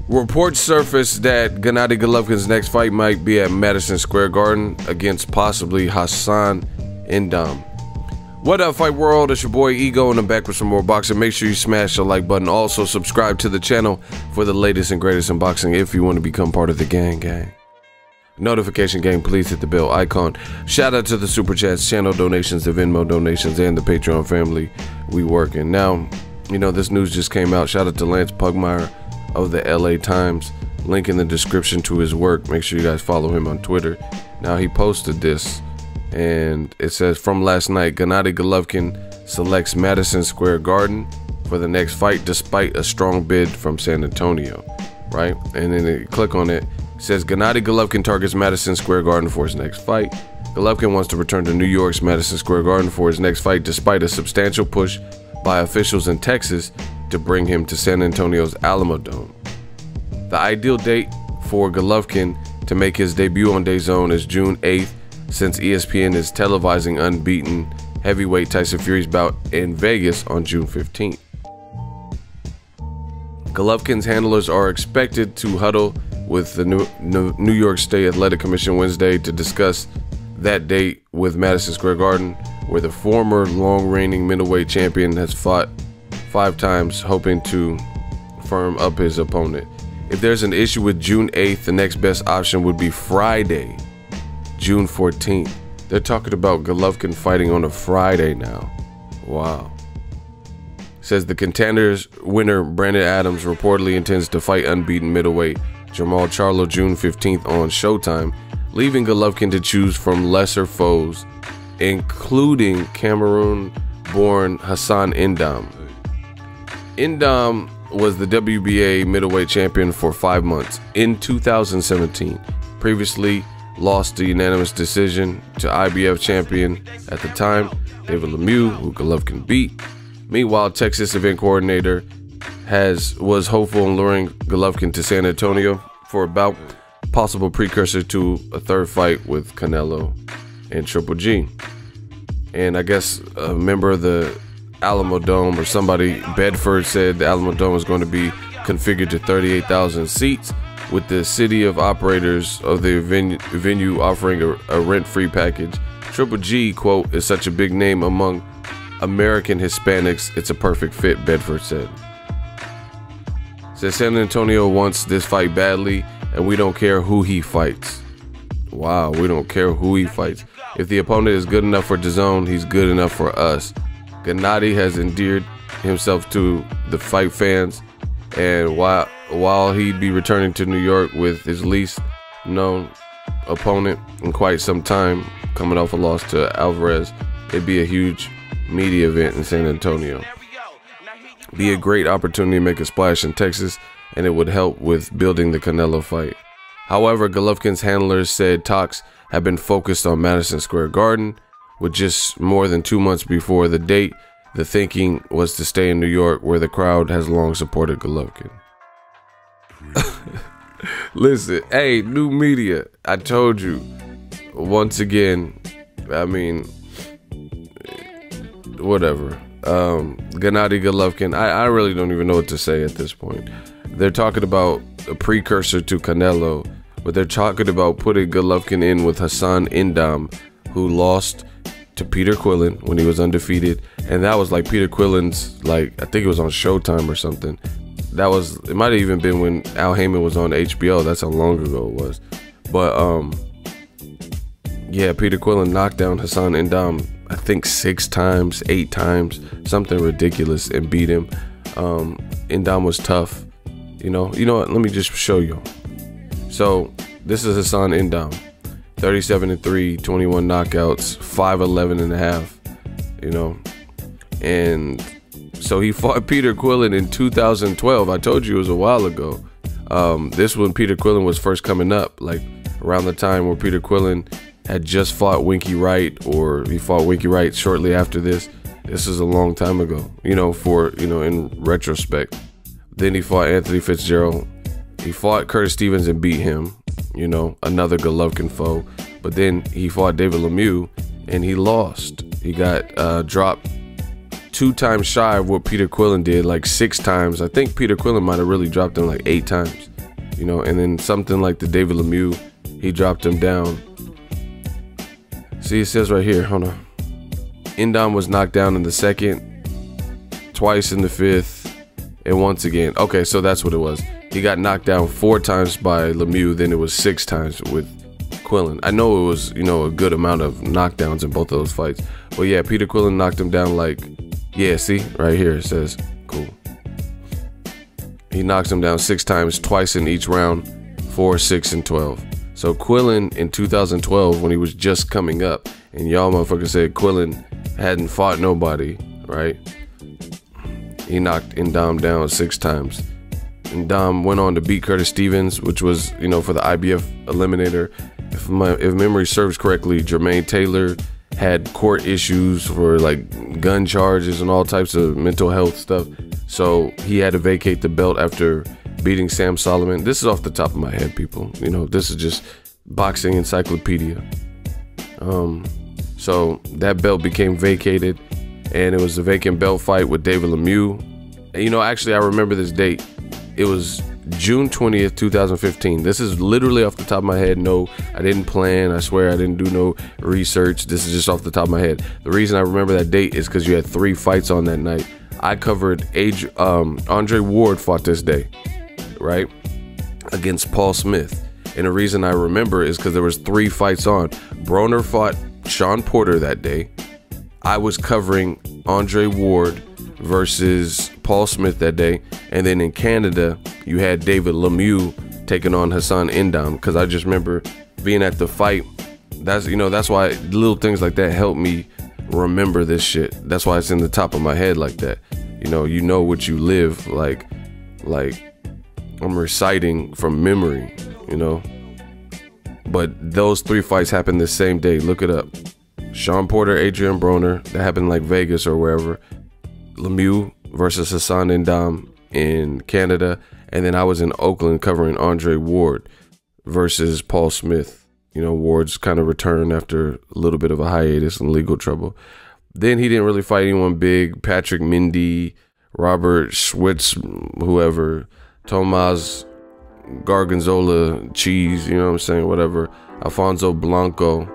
Reports surfaced that Gennady Golovkin's next fight might be at Madison Square Garden against possibly Hassan Andrade. What up, Fight World? It's your boy Ego, and I'm back with some more boxing. Make sure you smash the like button. Also, subscribe to the channel for the latest and greatest in boxing if you want to become part of the gang. Notification gang, please hit the bell icon. Shout out to the Super Chats, channel donations, the Venmo donations, and the Patreon family. We working. Now, you know, this news just came out. Shout out to Lance Pugmire of the LA Times. Link in the description to his work. Make sure you guys follow him on Twitter. Now, he posted this, and it says, from last night, Gennady Golovkin selects Madison Square Garden for the next fight despite a strong bid from San Antonio, right? And then you click on it, it says Gennady Golovkin targets Madison Square Garden for his next fight. Golovkin wants to return to New York's Madison Square Garden for his next fight despite a substantial push by officials in Texas to bring him to San Antonio's Alamo Dome. The ideal date for Golovkin to make his debut on Dazn is June 8th, since ESPN is televising unbeaten heavyweight Tyson Fury's bout in Vegas on June 15th. Golovkin's handlers are expected to huddle with the New York State Athletic Commission Wednesday to discuss that date with Madison Square Garden, where the former long-reigning middleweight champion has fought 5 times, hoping to firm up his opponent. If there's an issue with June 8th, the next best option would be Friday, June 14th. They're talking about Golovkin fighting on a Friday now. Wow. Says the Contenders winner Brandon Adams reportedly intends to fight unbeaten middleweight Jamal Charlo June 15th on Showtime, leaving Golovkin to choose from lesser foes, including Cameroon-born Hassan Andrade. Andrade was the WBA middleweight champion for 5 months in 2017. Previously lost the unanimous decision to IBF champion at the time, David Lemieux, who Golovkin beat. Meanwhile, Texas event coordinator was hopeful in luring Golovkin to San Antonio for a bout, possible precursor to a third fight with Canelo and Triple G. And I guess a member of the Alamo Dome or somebody, Bedford, said the Alamo Dome is going to be configured to 38,000 seats, with the city of operators of the venue offering a rent-free package. Triple G, quote, is such a big name among American Hispanics, it's a perfect fit, Bedford said. Says San Antonio wants this fight badly, and we don't care who he fights. Wow, we don't care who he fights. If the opponent is good enough for Dazn, he's good enough for us. Gennady has endeared himself to the fight fans, and while he'd be returning to New York with his least known opponent in quite some time, coming off a loss to Alvarez, it'd be a huge media event in San Antonio. Be a great opportunity to make a splash in Texas, and it would help with building the Canelo fight. However, Golovkin's handlers said talks have been focused on Madison Square Garden. With just more than 2 months before the date, the thinking was to stay in New York, where the crowd has long supported Golovkin. Listen, hey, new media, I told you, once again, I mean, whatever. Gennady Golovkin, I really don't even know what to say at this point. They're talking about a precursor to Canelo, but they're talking about putting Golovkin in with Hassan Andrade, who lost to Peter Quillin when he was undefeated, and that was like Peter Quillin's, like, I think it was on Showtime or something. It might have even been when Al Heyman was on HBO. That's how long ago it was. But yeah, Peter Quillin knocked down Hassan Andrade, I think 6 times, 8 times, something ridiculous, and beat him. Andrade was tough. You know what? Let me just show you. So this is Hassan Andrade. 37-3, 21 knockouts, 5'11 and a half, you know. And so he fought Peter Quillin in 2012. I told you it was a while ago. This when Peter Quillin was first coming up, like around the time where Peter Quillin had just fought Winky Wright, or he fought Winky Wright shortly after this. This is a long time ago, you know, in retrospect. Then he fought Anthony Fitzgerald. He fought Curtis Stevens and beat him. You know, another Golovkin foe. But then he fought David Lemieux and he lost. He got dropped 2 times shy of what Peter Quillin did, like 6 times. I think Peter Quillin might have really dropped him like 8 times, you know. And then something like the David Lemieux, he dropped him down. See, it says right here, hold on. Indom was knocked down in the 2nd, twice in the 5th, and once again. Okay, so that's what it was. He got knocked down 4 times by Lemieux, then it was 6 times with Quillin. I know it was, you know, a good amount of knockdowns in both of those fights. But yeah, Peter Quillin knocked him down like, yeah, see, right here it says, cool. He knocks him down 6 times, twice in each round, 4, 6, and 12. So Quillin in 2012, when he was just coming up, and y'all motherfuckers said Quillin hadn't fought nobody, right? He knocked Indom down 6 times. Indom went on to beat Curtis Stevens, which was, you know, for the IBF eliminator. If memory serves correctly, Jermaine Taylor had court issues for like gun charges and all types of mental health stuff. So he had to vacate the belt after beating Sam Solomon. This is off the top of my head, people. You know, this is just boxing encyclopedia. So that belt became vacated, and it was a vacant belt fight with David Lemieux. And, you know, actually, I remember this date. It was June 20th, 2015. This is literally off the top of my head. No, I didn't plan. I swear I didn't do no research. This is just off the top of my head. The reason I remember that date is because you had 3 fights on that night. I covered Andre Ward fought this day, right, against Paul Smith. And the reason I remember is because there was 3 fights on. Broner fought Sean Porter that day. I was covering Andre Ward versus Paul Smith that day. And then in Canada, you had David Lemieux taking on Hassan Indom, because I just remember being at the fight. That's, you know, that's why little things like that help me remember this shit. That's why it's in the top of my head like that. You know what you live, like I'm reciting from memory, you know. But those 3 fights happened the same day. Look it up. Sean Porter, Adrian Broner, that happened like Vegas or wherever. Lemieux versus Hassan Indom in Canada. And then I was in Oakland covering Andre Ward versus Paul Smith. You know, Ward's kind of returned after a little bit of a hiatus and legal trouble. Then he didn't really fight anyone big. Patrick Mindy, Robert Schwitz, whoever, Tomas Gargonzola, Cheese, you know what I'm saying, whatever, Alfonso Blanco.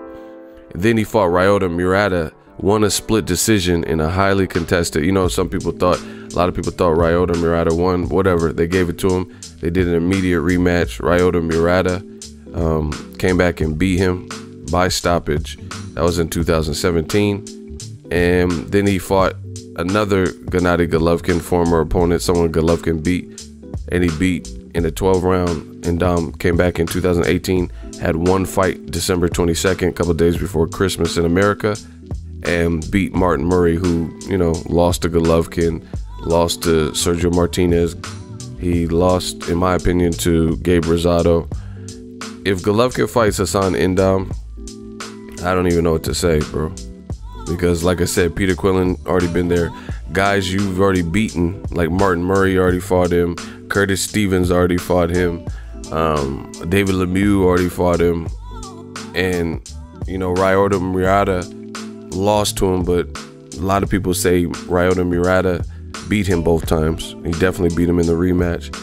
Then he fought Ryota Murata, won a split decision in a highly contested, you know, a lot of people thought Ryota Murata won, whatever. They gave it to him. They did an immediate rematch. Ryota Murata came back and beat him by stoppage. That was in 2017. And then he fought another Gennady Golovkin, former opponent, someone Golovkin beat, and he beat in a 12-round. And Dom came back in 2018, had 1 fight December 22nd, a couple days before Christmas in America, and beat Martin Murray, who, you know, lost to Golovkin, lost to Sergio Martinez. He lost, in my opinion, to Gabe Rosado. If Golovkin fights Hassan Indom, I don't even know what to say, bro. Because, like I said, Peter Quillin already been there. Guys you've already beaten, like Martin Murray already fought him. Curtis Stevens already fought him. David Lemieux already fought him. And, you know, Ryota Murata lost to him, but a lot of people say Ryota Murata beat him both times. He definitely beat him in the rematch.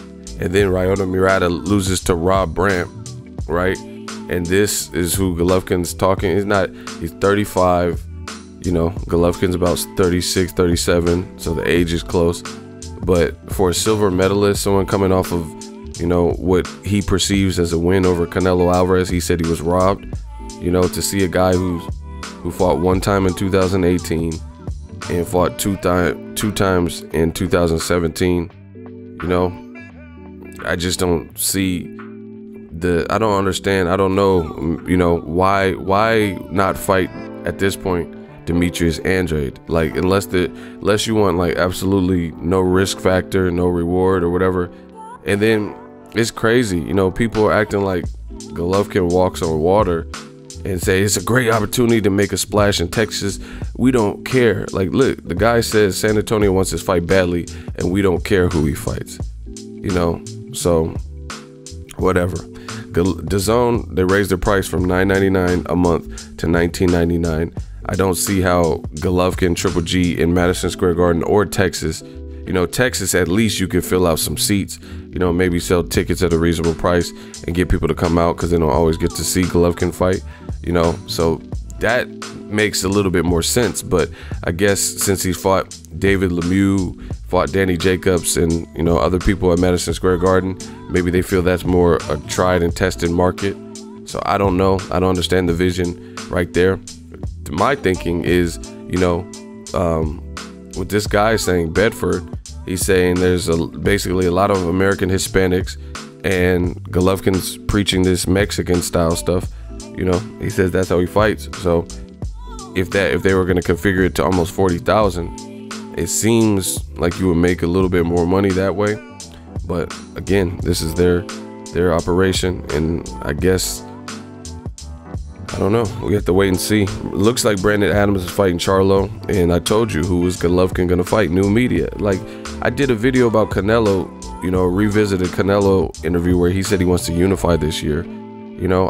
And then Ryota Murata loses to Rob Brandt, right? And this is who Golovkin's talking. He's 35. You know, Golovkin's about 36, 37, so the age is close. But for a silver medalist, someone coming off of, you know, what he perceives as a win over Canelo Alvarez, he said he was robbed. You know, to see a guy who fought 1 time in 2018 and fought two times in 2017, you know, I just don't see I don't understand. I don't know, you know, why not fight at this point Demetrius Andrade? Like, unless you want like absolutely no risk factor, no reward or whatever. And then it's crazy, you know, people are acting like Golovkin walks on water and say it's a great opportunity to make a splash in Texas. We don't care. Like, look, the guy says San Antonio wants his fight badly and we don't care who he fights, you know. So whatever. Dazn, they raised the price from $9.99 a month to $19.99. I don't see how Golovkin, Triple G in Madison Square Garden or Texas, Texas, at least you could fill out some seats, maybe sell tickets at a reasonable price and get people to come out, because they don't always get to see Golovkin fight, so that makes a little bit more sense. But I guess since he's fought David Lemieux, fought Danny Jacobs, and other people at Madison Square Garden, maybe they feel that's more a tried and tested market. So I don't know. I don't understand the vision right there. My thinking is, with this guy saying Bedford, he's saying there's basically a lot of American Hispanics, and Golovkin's preaching this Mexican style stuff. He says that's how he fights. So if they were going to configure it to almost 40,000, it seems like you would make a little bit more money that way. But again, this is their operation, and I guess, I don't know. We have to wait and see. It looks like Brandon Adams is fighting Charlo, and I told you who is Golovkin gonna fight. New media. Like, I did a video about Canelo, revisited Canelo interview where he said he wants to unify this year.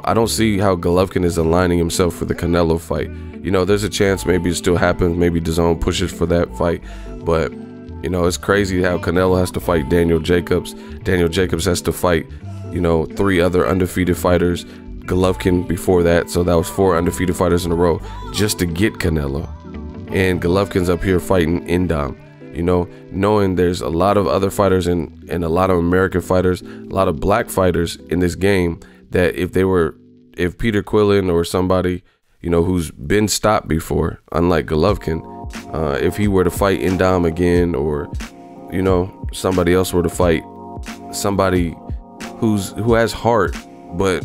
I don't see how Golovkin is aligning himself for the Canelo fight. There's a chance maybe it still happens. Maybe DAZN pushes for that fight, but it's crazy how Canelo has to fight Daniel Jacobs. Daniel Jacobs has to fight, 3 other undefeated fighters. Golovkin before that, so that was 4 undefeated fighters in a row just to get Canelo. And Golovkin's up here fighting Indom, knowing there's a lot of other fighters and a lot of American fighters, a lot of black fighters in this game, that if Peter Quillen or somebody, who's been stopped before, unlike Golovkin, if he were to fight Indom again, or somebody else were to fight somebody who has heart but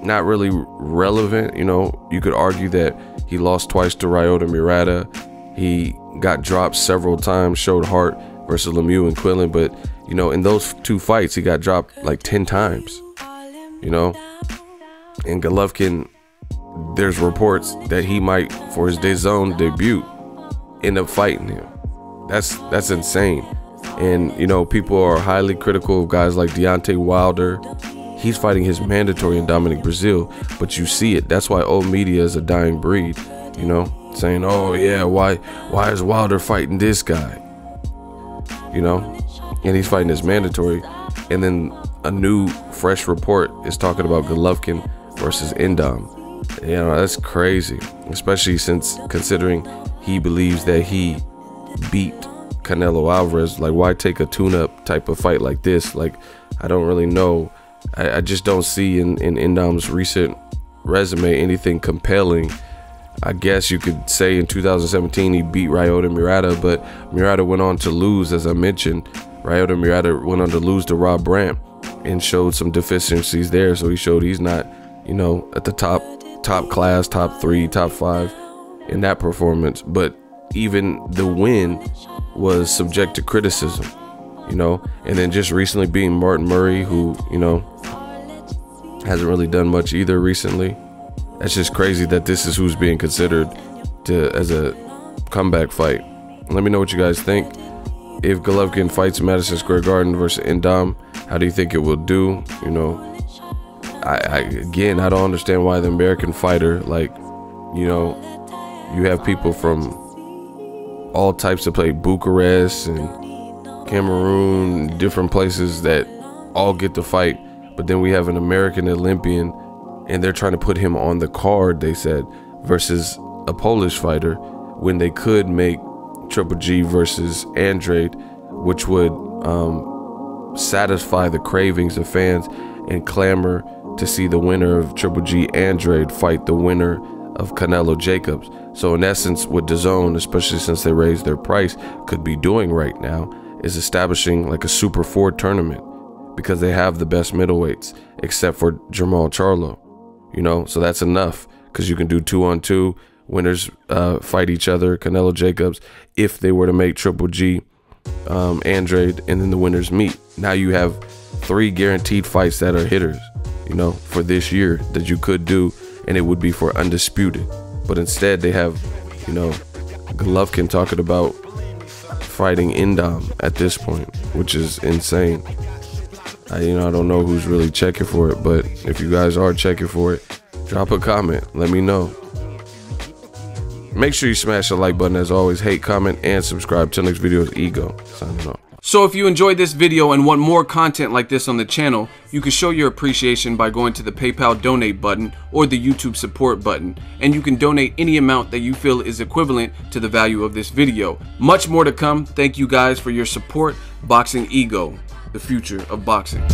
not really relevant, you could argue that he lost twice to Ryota Murata. He got dropped several times, showed heart versus Lemieux and Quillen, but in those 2 fights he got dropped like 10 times. And Golovkin, there's reports that he might, for his DAZN debut, end up fighting him. That's insane. And people are highly critical of guys like Deontay Wilder. He's fighting his mandatory in Dominic Brazil, but you see it. That's why old media is a dying breed, saying, oh yeah, why is Wilder fighting this guy? And he's fighting his mandatory. And then a new fresh report is talking about Golovkin versus Indom. That's crazy, especially since considering he believes that he beat Canelo Alvarez. Like, why take a tune-up type of fight like this? Like, I don't really know. I just don't see in Indom's recent resume anything compelling. I guess you could say in 2017 he beat Ryota Murata, but Murata went on to lose, as I mentioned. Ryota Murata went on to lose to Rob Brandt and showed some deficiencies there. So he showed he's not, at the top class, top 3, top 5 in that performance. But even the win was subject to criticism. And then just recently being Martin Murray, who, hasn't really done much either recently. That's just crazy that this is who's being considered as a comeback fight. Let me know what you guys think. If Golovkin fights Madison Square Garden versus Indom, how do you think it will do? Again, I don't understand why the American fighter, like, you have people from all types of play, Bucharest and Cameroon, different places that all get to fight, but then we have an American Olympian and they're trying to put him on the card, they said, versus a Polish fighter, when they could make Triple G versus Andrade, which would satisfy the cravings of fans and clamor to see the winner of Triple G Andrade fight the winner of Canelo Jacobs. So in essence, what DAZN, especially since they raised their price, could be doing right now is establishing like a Super 4 tournament, because they have the best middleweights except for Jamal Charlo, so that's enough, because you can do 2-on-2 winners fight each other, Canelo Jacobs, if they were to make Triple G Andrade, and then the winners meet. Now you have 3 guaranteed fights that are hitters, for this year that you could do, and it would be for undisputed. But instead they have, Golovkin talking about fighting Indom at this point, which is insane. I don't know who's really checking for it, but if you guys are checking for it, drop a comment. Let me know. Make sure you smash the like button as always. Hate, comment, and subscribe. Till next video is Ego. Signing off. So if you enjoyed this video and want more content like this on the channel, you can show your appreciation by going to the PayPal donate button or the YouTube support button, and you can donate any amount that you feel is equivalent to the value of this video. Much more to come. Thank you guys for your support. Boxing Ego, the future of boxing.